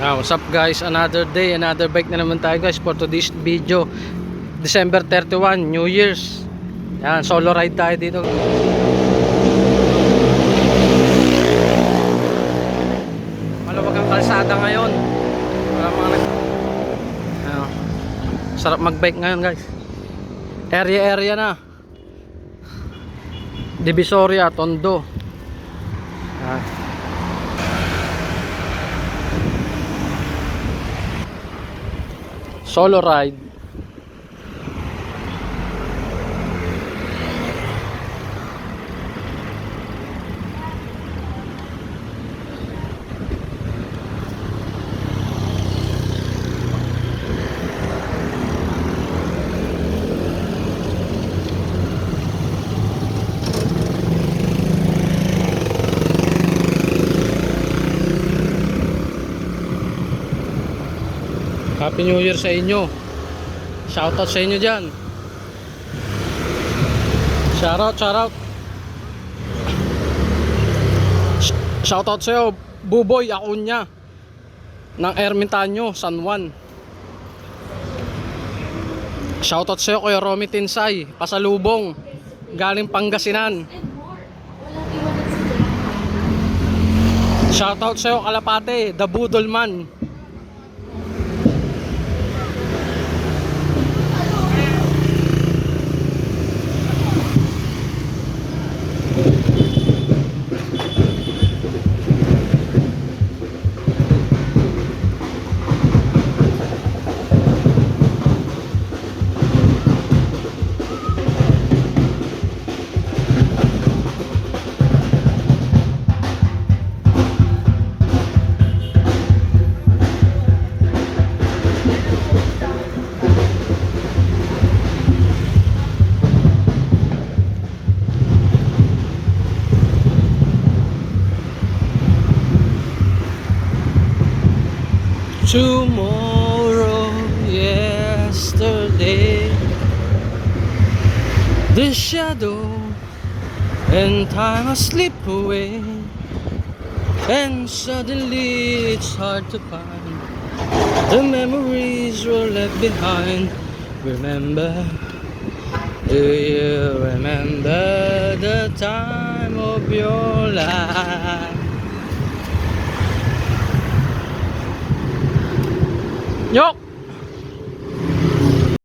What's up guys, another day, another bike na naman tayo guys for today's video. December 31, New Year's. Yan, solo ride tayo dito. Maluwag ang kalsada ngayon. Wala mga sarap magbike ngayon guys. Area na. Divisoria, Tondo. Yan. Solo ride. Happy New Year sa inyo. Shoutout sa inyo dyan. Shoutout. Shoutout sa iyo, Buboy Acuña ng Ermitaño, San Juan. Shoutout sa iyo, Kuya Romy Tinsay, Pasalubong, galing Pangasinan. Shoutout sa iyo, Kalapate, The Budolman. Tomorrow, yesterday, the shadow and time will slip away, and suddenly it's hard to find the memories were left behind. Remember, do you remember the time of your life?